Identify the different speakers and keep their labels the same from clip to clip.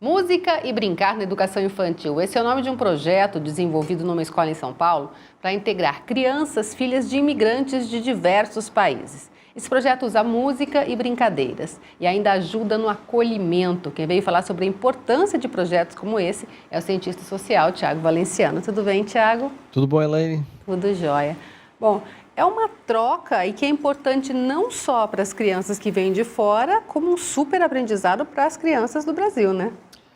Speaker 1: Música e Brincar na Educação Infantil. Esse é o nome de um projeto desenvolvido numa escola em São Paulo para integrar crianças filhas de imigrantes de diversos países. Esse projeto usa música e brincadeiras e ainda ajuda no acolhimento. Quem veio falar sobre a importância de projetos como esse é o cientista social Tiago Valenciano. Tudo bem, Tiago?
Speaker 2: Tudo bom, Elaine?
Speaker 1: Tudo jóia. Bom, é uma troca e que é importante não só para as crianças que vêm de fora, como um super aprendizado para as crianças do Brasil, né?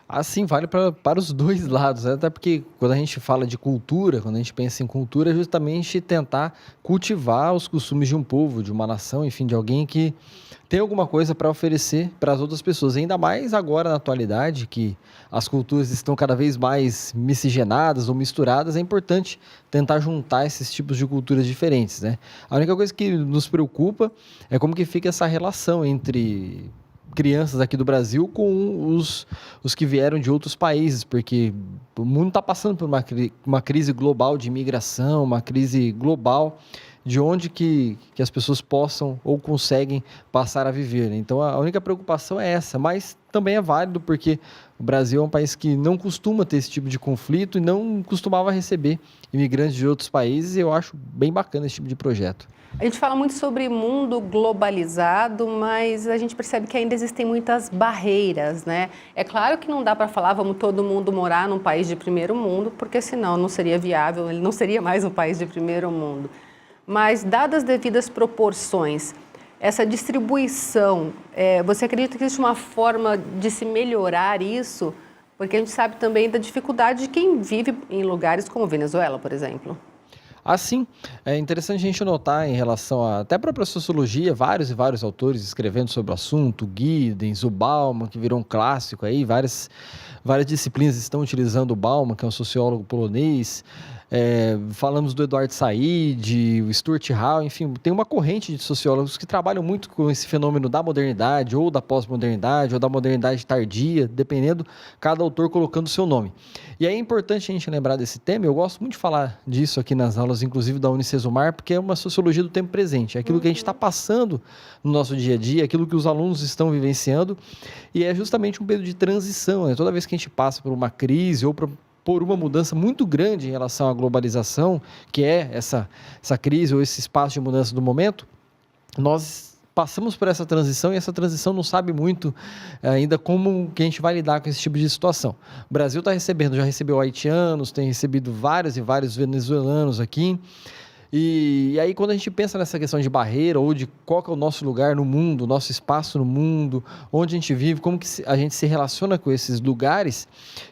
Speaker 2: Assim, vale para os dois lados, né? Até porque quando a gente fala de cultura, quando a gente pensa em cultura, é justamente tentar cultivar os costumes de um povo, de uma nação, enfim, de alguém que tem alguma coisa para oferecer para as outras pessoas. Ainda mais agora na atualidade, que as culturas estão cada vez mais miscigenadas ou misturadas, é importante tentar juntar esses tipos de culturas diferentes, né? A única coisa que nos preocupa é como que fica essa relação entre crianças aqui do Brasil com os que vieram de outros países, porque o mundo está passando por uma crise global de imigração, uma crise global de onde que as pessoas possam ou conseguem passar a viver, né? Então, a única preocupação é essa, mas também é válido porque o Brasil é um país que não costuma ter esse tipo de conflito e não costumava receber imigrantes de outros países, e eu acho bem bacana esse tipo de projeto.
Speaker 1: A gente fala muito sobre mundo globalizado, mas a gente percebe que ainda existem muitas barreiras, né? É claro que não dá para falar, vamos todo mundo morar num país de primeiro mundo, porque senão não seria viável, ele não seria mais um país de primeiro mundo. Mas, dadas as devidas proporções, essa distribuição, você acredita que existe uma forma de se melhorar isso? Porque a gente sabe também da dificuldade de quem vive em lugares como Venezuela, por exemplo.
Speaker 2: Assim, é interessante a gente notar em relação até a própria sociologia, vários e vários autores escrevendo sobre o assunto, Giddens, o Bauman, que virou um clássico aí, várias disciplinas estão utilizando o Bauman, que é um sociólogo polonês. Falamos do Eduardo Said, o Stuart Hall, enfim, tem uma corrente de sociólogos que trabalham muito com esse fenômeno da modernidade, ou da pós-modernidade, ou da modernidade tardia, dependendo, cada autor colocando o seu nome. E aí é importante a gente lembrar desse tema, eu gosto muito de falar disso aqui nas aulas, inclusive da Unicesumar, porque é uma sociologia do tempo presente, é aquilo que a gente está passando no nosso dia a dia, aquilo que os alunos estão vivenciando, e é justamente um período de transição, né? Toda vez que a gente passa por uma crise ou por uma mudança muito grande em relação à globalização, que é essa crise ou esse espaço de mudança do momento, nós passamos por essa transição e essa transição não sabe muito ainda como que a gente vai lidar com esse tipo de situação. O Brasil está recebendo, já recebeu haitianos, tem recebido vários e vários venezuelanos aqui. E aí, quando a gente pensa nessa questão de barreira ou de qual que é o nosso lugar no mundo, nosso espaço no mundo, onde a gente vive, como que a gente se relaciona com esses lugares,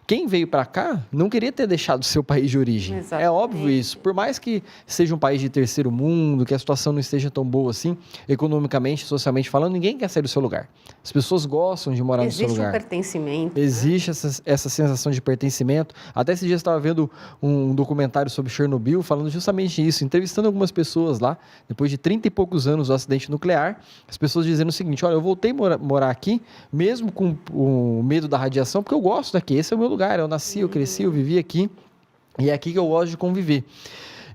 Speaker 2: quem veio para cá não queria ter deixado o seu país de origem.
Speaker 1: Exatamente.
Speaker 2: É óbvio isso. Por mais que seja um país de terceiro mundo, que a situação não esteja tão boa assim, economicamente, socialmente falando, ninguém quer sair do seu lugar. As pessoas gostam de morar no seu lugar.
Speaker 1: Existe um pertencimento.
Speaker 2: Existe essa sensação de pertencimento. Até esse dia eu estava vendo um documentário sobre Chernobyl, falando justamente isso, entrevistando algumas pessoas lá, depois de 30 e poucos anos do acidente nuclear, as pessoas dizendo o seguinte: olha, eu voltei a morar aqui, mesmo com o medo da radiação, porque eu gosto daqui, esse é o meu lugar, eu nasci, eu cresci, eu vivi aqui, e é aqui que eu gosto de conviver.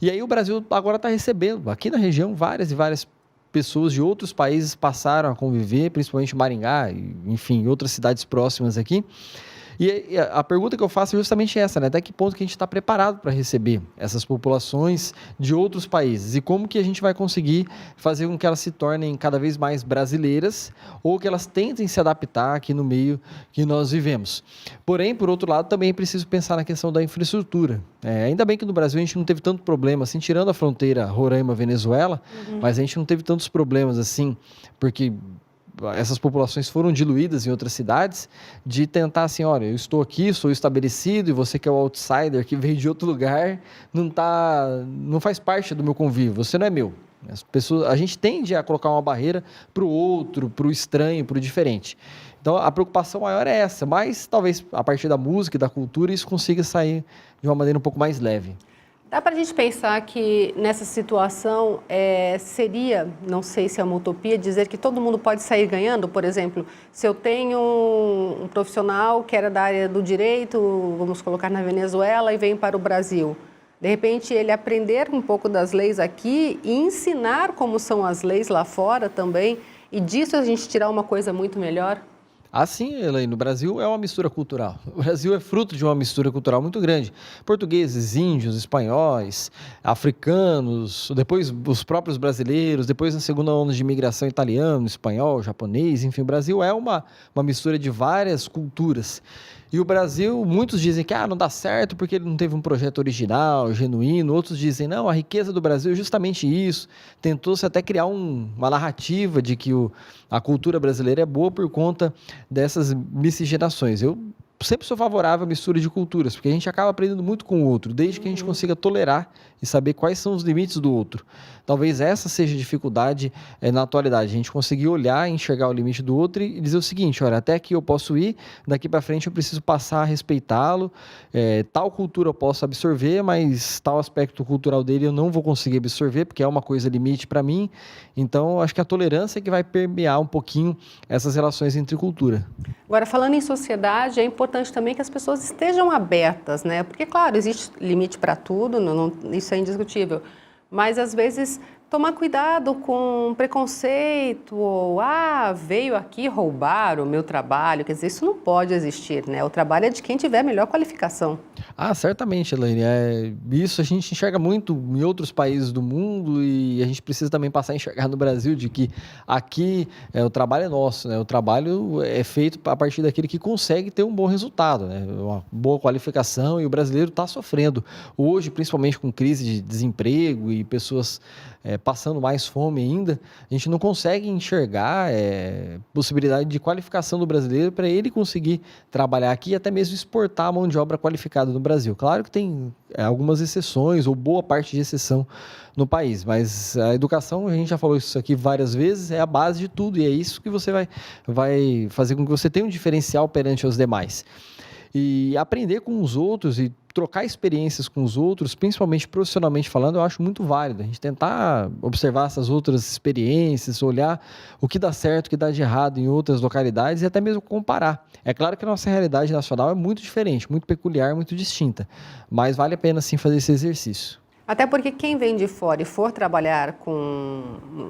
Speaker 2: E aí o Brasil agora está recebendo, aqui na região, várias e várias pessoas de outros países passaram a conviver, principalmente Maringá, enfim, outras cidades próximas aqui. E a pergunta que eu faço é justamente essa, né? Até que ponto que a gente está preparado para receber essas populações de outros países e como que a gente vai conseguir fazer com que elas se tornem cada vez mais brasileiras ou que elas tentem se adaptar aqui no meio que nós vivemos. Porém, por outro lado, também é preciso pensar na questão da infraestrutura. Ainda bem que no Brasil a gente não teve tanto problema, assim, tirando a fronteira Roraima-Venezuela, mas a gente não teve tantos problemas assim, porque essas populações foram diluídas em outras cidades, de tentar assim, olha, eu estou aqui, sou estabelecido, e você que é o outsider, que veio de outro lugar, não faz parte do meu convívio, você não é meu. A gente tende a colocar uma barreira para o outro, para o estranho, para o diferente. Então, a preocupação maior é essa, mas talvez a partir da música e da cultura isso consiga sair de uma maneira um pouco mais leve.
Speaker 1: Dá para a gente pensar que nessa situação seria, não sei se é uma utopia, dizer que todo mundo pode sair ganhando? Por exemplo, se eu tenho um profissional que era da área do direito, vamos colocar na Venezuela, e vem para o Brasil. De repente, ele aprender um pouco das leis aqui e ensinar como são as leis lá fora também, e disso a gente tirar uma coisa muito melhor?
Speaker 2: Assim, Elaine, no Brasil é uma mistura cultural. O Brasil é fruto de uma mistura cultural muito grande. Portugueses, índios, espanhóis, africanos, depois os próprios brasileiros, depois na segunda onda de imigração italiano, espanhol, japonês, enfim, o Brasil é uma mistura de várias culturas. E o Brasil, muitos dizem que não dá certo porque ele não teve um projeto original, genuíno. Outros dizem, não, a riqueza do Brasil é justamente isso. Tentou-se até criar uma narrativa de que a cultura brasileira é boa por conta dessas miscigenações. Eu sempre sou favorável à mistura de culturas, porque a gente acaba aprendendo muito com o outro, desde que a gente consiga tolerar e saber quais são os limites do outro. Talvez essa seja a dificuldade na atualidade, a gente conseguir olhar, enxergar o limite do outro e dizer o seguinte, olha, até aqui eu posso ir, daqui para frente eu preciso passar a respeitá-lo, tal cultura eu posso absorver, mas tal aspecto cultural dele eu não vou conseguir absorver, porque é uma coisa limite para mim. Então, acho que a tolerância é que vai permear um pouquinho essas relações entre cultura.
Speaker 1: Agora, falando em sociedade, é importante também que as pessoas estejam abertas, né? Porque, claro, existe limite para tudo, isso é indiscutível. Mas, às vezes, tomar cuidado com preconceito, ou, veio aqui roubar o meu trabalho. Quer dizer, isso não pode existir, né? O trabalho é de quem tiver melhor qualificação.
Speaker 2: Certamente, Elaine. Isso a gente enxerga muito em outros países do mundo e a gente precisa também passar a enxergar no Brasil de que aqui o trabalho é nosso, né? O trabalho é feito a partir daquele que consegue ter um bom resultado, né? Uma boa qualificação, e o brasileiro está sofrendo. Hoje, principalmente com crise de desemprego e pessoas passando mais fome ainda, a gente não consegue enxergar possibilidade de qualificação do brasileiro para ele conseguir trabalhar aqui e até mesmo exportar a mão de obra qualificada no Brasil. Claro que tem algumas exceções, ou boa parte de exceção no país, mas a educação, a gente já falou isso aqui várias vezes, é a base de tudo, e é isso que você vai fazer com que você tenha um diferencial perante os demais. E aprender com os outros e trocar experiências com os outros, principalmente profissionalmente falando, eu acho muito válido. A gente tentar observar essas outras experiências, olhar o que dá certo, o que dá de errado em outras localidades e até mesmo comparar. É claro que a nossa realidade nacional é muito diferente, muito peculiar, muito distinta, mas vale a pena sim fazer esse exercício.
Speaker 1: Até porque quem vem de fora e for trabalhar com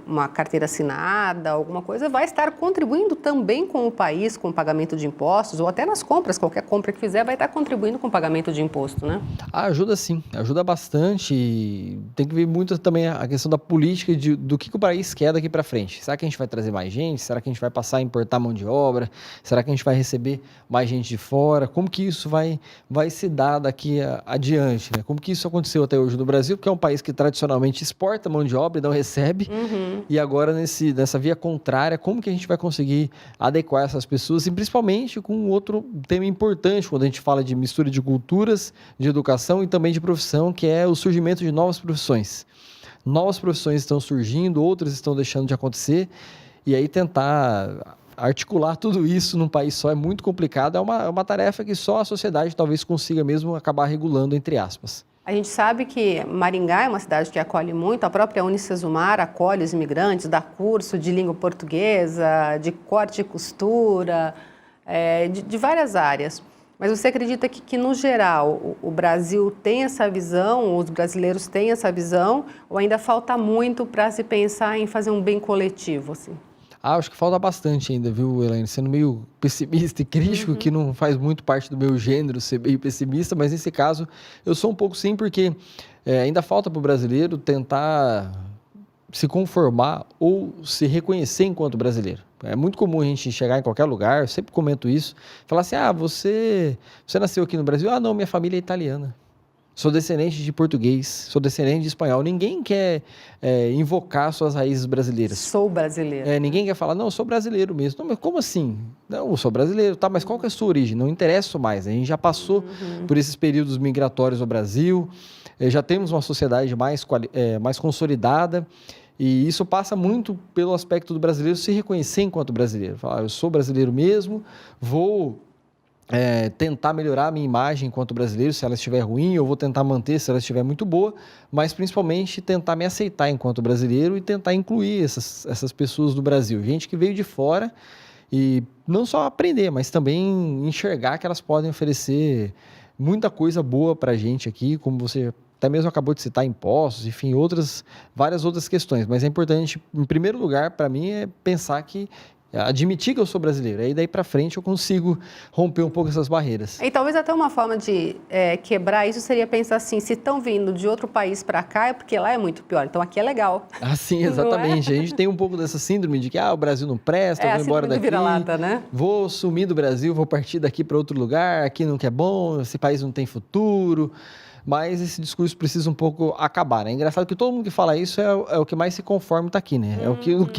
Speaker 1: uma carteira assinada, alguma coisa, vai estar contribuindo também com o país, com o pagamento de impostos, ou até nas compras, qualquer compra que fizer vai estar contribuindo com o pagamento de imposto, né?
Speaker 2: Ajuda sim, ajuda bastante. E tem que ver muito também a questão da política do que o país quer daqui para frente. Será que a gente vai trazer mais gente? Será que a gente vai passar a importar mão de obra? Será que a gente vai receber mais gente de fora? Como que isso vai se dar daqui adiante, né? Como que isso aconteceu até hoje no Brasil? Porque é um país que tradicionalmente exporta mão de obra e não recebe, e agora nessa via contrária, como que a gente vai conseguir adequar essas pessoas, e principalmente com outro tema importante, quando a gente fala de mistura de culturas, de educação e também de profissão, que é o surgimento de novas profissões. Novas profissões estão surgindo, outras estão deixando de acontecer, e aí tentar articular tudo isso num país só é muito complicado, é uma tarefa que só a sociedade talvez consiga mesmo acabar regulando, entre aspas.
Speaker 1: A gente sabe que Maringá é uma cidade que acolhe muito, a própria Unicesumar acolhe os imigrantes, dá curso de língua portuguesa, de corte e costura, de várias áreas. Mas você acredita que no geral, o Brasil tem essa visão, os brasileiros têm essa visão, ou ainda falta muito para se pensar em fazer um bem coletivo, assim?
Speaker 2: Acho que falta bastante ainda, viu, Elaine? Sendo meio pessimista e crítico, que não faz muito parte do meu gênero ser meio pessimista, mas nesse caso eu sou um pouco sim, porque ainda falta para o brasileiro tentar se conformar ou se reconhecer enquanto brasileiro. É muito comum a gente chegar em qualquer lugar, eu sempre comento isso, falar assim, você nasceu aqui no Brasil? Não, minha família é italiana. Sou descendente de português, sou descendente de espanhol. Ninguém quer invocar suas raízes brasileiras.
Speaker 1: Sou brasileiro.
Speaker 2: Ninguém quer falar, não, eu sou brasileiro mesmo. Não, mas como assim? Não, eu sou brasileiro, tá, mas qual que é a sua origem? Não interessa mais. A gente já passou por esses períodos migratórios no Brasil, já temos uma sociedade mais consolidada, e isso passa muito pelo aspecto do brasileiro se reconhecer enquanto brasileiro. Falar, eu sou brasileiro mesmo, vou tentar melhorar a minha imagem enquanto brasileiro, se ela estiver ruim, eu vou tentar manter se ela estiver muito boa, mas principalmente tentar me aceitar enquanto brasileiro e tentar incluir essas pessoas do Brasil, gente que veio de fora, e não só aprender, mas também enxergar que elas podem oferecer muita coisa boa para a gente aqui, como você até mesmo acabou de citar, impostos, enfim, várias outras questões, mas é importante, em primeiro lugar, para mim, é pensar que admitir que eu sou brasileiro. Aí daí para frente eu consigo romper um pouco essas barreiras.
Speaker 1: E talvez até uma forma de quebrar isso seria pensar assim, se estão vindo de outro país para cá é porque lá é muito pior, então aqui é legal.
Speaker 2: Sim, exatamente. A gente tem um pouco dessa síndrome de que o Brasil não presta, eu vou embora daqui,
Speaker 1: vira-lata, né?
Speaker 2: Vou sumir do Brasil, vou partir daqui para outro lugar, aqui não que é bom, esse país não tem futuro. Mas esse discurso precisa um pouco acabar, né? É engraçado que todo mundo que fala isso é o que mais se conforma está aqui, né?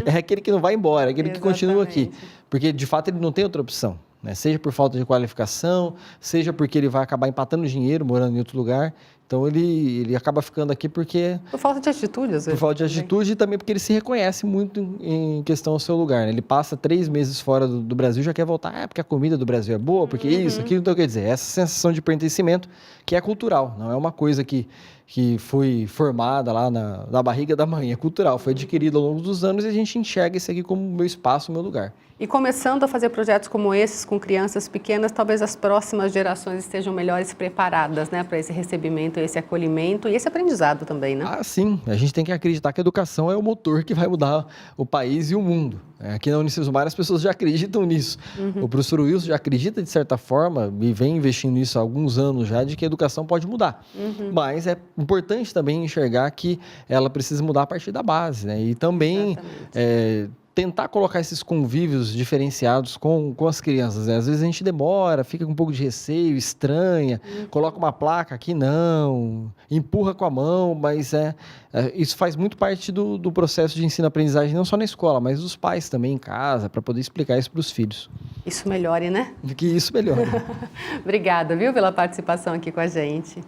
Speaker 2: É aquele que não vai embora, é aquele que continua aqui. Porque, de fato, ele não tem outra opção, né? Seja por falta de qualificação, seja porque ele vai acabar empatando dinheiro morando em outro lugar. Então, ele acaba ficando aqui porque...
Speaker 1: Por falta de atitude, às vezes.
Speaker 2: Por falta de atitude e também porque ele se reconhece muito em questão ao seu lugar, né? Ele passa 3 meses fora do Brasil e já quer voltar. Porque a comida do Brasil é boa, porque isso, aquilo. Então, quer dizer, essa sensação de pertencimento que é cultural, não é uma coisa que foi formada lá na barriga da mãe, é cultural, foi adquirida ao longo dos anos e a gente enxerga isso aqui como meu espaço, meu lugar.
Speaker 1: E começando a fazer projetos como esses com crianças pequenas, talvez as próximas gerações estejam melhores preparadas, né, para esse recebimento, esse acolhimento e esse aprendizado também, né?
Speaker 2: Sim. A gente tem que acreditar que a educação é o motor que vai mudar o país e o mundo. Aqui na Unicesumar as pessoas já acreditam nisso. O professor Wilson já acredita de certa forma e vem investindo nisso há alguns anos já, de que a educação pode mudar. Mas é importante também enxergar que ela precisa mudar a partir da base, né? E também tentar colocar esses convívios diferenciados com as crianças, né? Às vezes a gente demora, fica com um pouco de receio, estranha, coloca uma placa aqui, não, empurra com a mão, mas isso faz muito parte do processo de ensino-aprendizagem, não só na escola, mas dos pais também em casa, para poder explicar isso para os filhos.
Speaker 1: Isso melhore, né?
Speaker 2: Que isso melhore.
Speaker 1: Obrigada, viu, pela participação aqui com a gente.